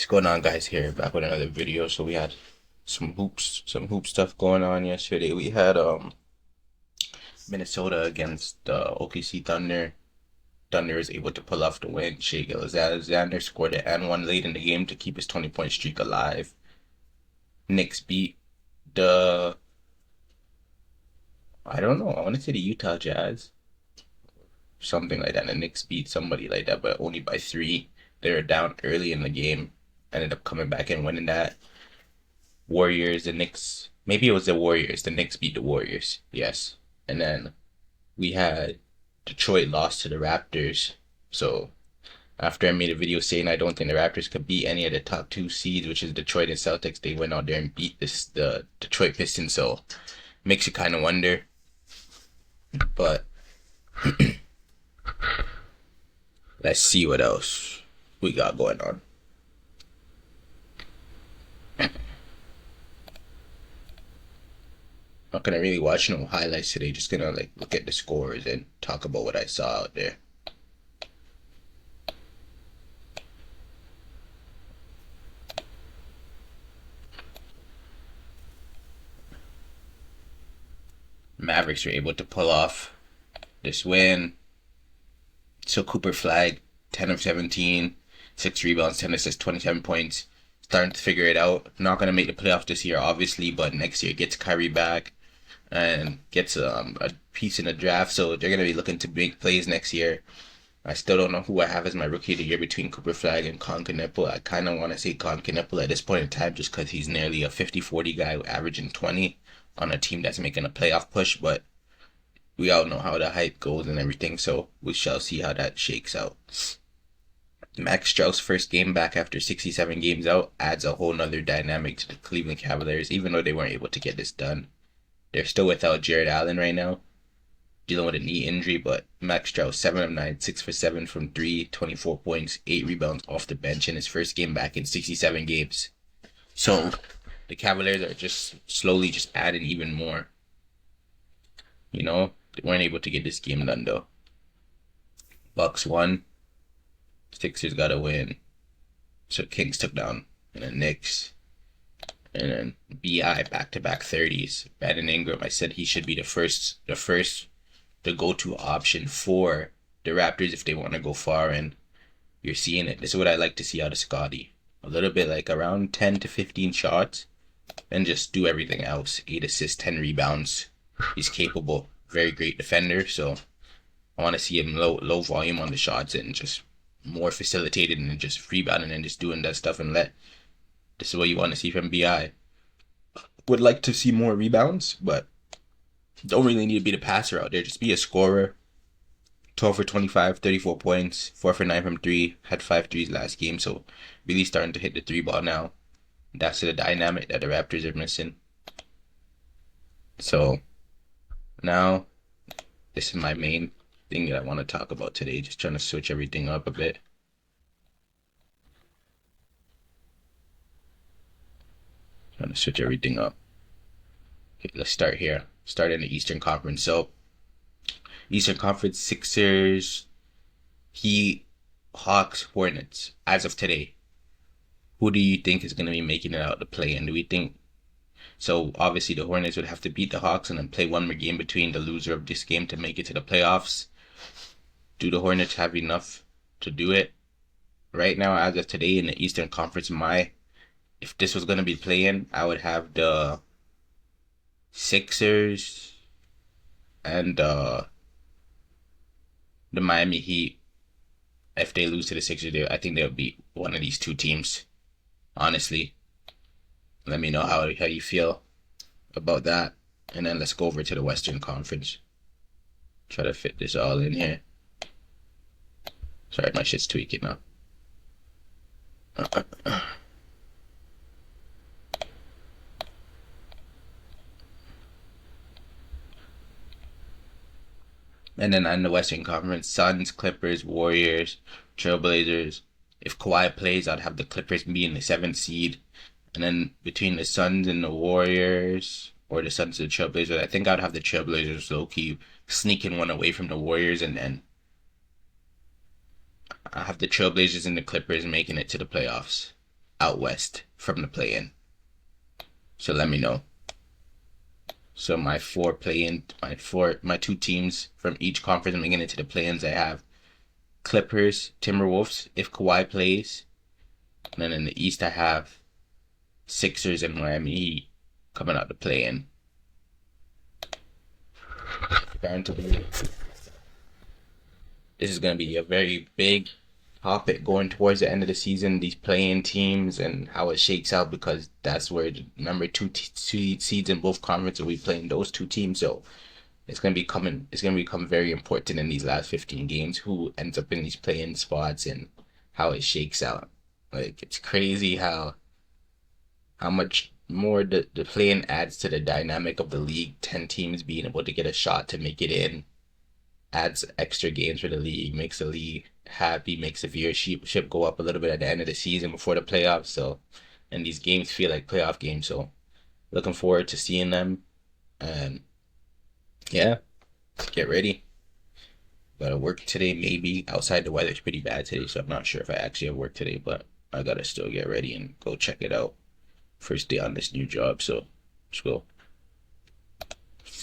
What's going on, guys? Here back with another video. So we had some hoop stuff going on yesterday. We had Minnesota against the OKC Thunder. Thunder is able to pull off the win. Shai Gilgeous-Alexander scored it and one late in the game to keep his 20-point streak alive. Knicks beat the I don't know. I want to say the Utah Jazz, something like that. The Knicks beat somebody like that, but only by three. They were down early in the game, ended up coming back and winning that. Warriors, the Knicks. Maybe it was the Warriors. The Knicks beat the Warriors. Yes. And then we had Detroit lost to the Raptors. So after I made a video saying I don't think the Raptors could beat any of the top two seeds, which is Detroit and Celtics, they went out there and beat the Detroit Pistons. So makes you kind of wonder. But let's see what else we got going on. Not gonna really watch no highlights today. Just gonna look at the scores and talk about what I saw out there. Mavericks were able to pull off this win. So Cooper Flag, 10 of 17, 6 rebounds, 10 assists, 27 points. Starting to figure it out. Not gonna make the playoffs this year, obviously, but next year gets Kyrie back and gets a piece in the draft, so they're going to be looking to make plays next year. I still don't know who I have as my rookie of the year between Cooper Flag and Con Knueppel. I kind of want to say Con Knueppel at this point in time just because he's nearly a 50-40 guy averaging 20 on a team that's making a playoff push, but we all know how the hype goes and everything, so we shall see how that shakes out. Max Strus' first game back after 67 games out adds a whole nother dynamic to the Cleveland Cavaliers, even though they weren't able to get this done. They're still without Jared Allen right now, dealing with a knee injury, but Max Strus, 7 of 9, 6 for 7 from 3, 24 points, 8 rebounds off the bench in his first game back in 67 games. So the Cavaliers are just slowly just adding even more. You know, they weren't able to get this game done though. Bucks won. Sixers got a win. So Kings took down the Knicks. And then BI back-to-back 30s. Brandon Ingram, I said he should be the go-to option for the Raptors if they want to go far, and you're seeing it. This is what I like to see out of Scotty. A little bit like around 10 to 15 shots and just do everything else. 8 assists, 10 rebounds. He's capable. Very great defender, so I want to see him low volume on the shots and just more facilitated and just rebounding and just doing that stuff and this is what you want to see from BI. Would like to see more rebounds, but don't really need to be the passer out there. Just be a scorer. 12 for 25, 34 points, 4 for 9 from 3. Had 5 threes last game, so really starting to hit the 3-ball now. That's the dynamic that the Raptors are missing. So now, this is my main thing that I want to talk about today. Just trying to switch everything up a bit. Trying to switch everything up. Okay, let's start here. Start in the Eastern Conference. So, Eastern Conference, Sixers, Heat, Hawks, Hornets. As of today, who do you think is going to be making it out to play? And do we think... So, obviously, the Hornets would have to beat the Hawks and then play one more game between the loser of this game to make it to the playoffs. Do the Hornets have enough to do it? Right now, as of today, in the Eastern Conference, if this was going to be playing, I would have the Sixers and the Miami Heat. If they lose to the Sixers, I think they'll beat one of these two teams. Honestly, let me know how you feel about that. And then let's go over to the Western Conference. Try to fit this all in here. Sorry, my shit's tweaking now. And then on the Western Conference, Suns, Clippers, Warriors, Trailblazers. If Kawhi plays, I'd have the Clippers be in the 7th seed. And then between the Suns and the Warriors, or the Suns and the Trailblazers, I think I'd have the Trailblazers low-key sneaking one away from the Warriors, and then I have the Trailblazers and the Clippers making it to the playoffs. out west from the play-in. So let me know. So my my two teams from each conference making it to the play-ins, I have Clippers, Timberwolves if Kawhi plays. And then in the East I have Sixers and Miami Heat coming out to play-in. This is going to be a very big topic going towards the end of the season, these play-in teams and how it shakes out, because that's where the number two seeds in both conferences will be playing those two teams. So it's going to become very important in these last 15 games who ends up in these play-in spots and how it shakes out. Like, it's crazy how much more the play-in adds to the dynamic of the league. 10 teams being able to get a shot to make it in adds extra games for the league, makes the league happy, makes the viewership go up a little bit at the end of the season before the playoffs. So, and these games feel like playoff games. So, looking forward to seeing them. And yeah, get ready. Gotta work today, maybe. Outside, the weather's pretty bad today, so I'm not sure if I actually have work today, but I gotta still get ready and go check it out. First day on this new job, so let's go.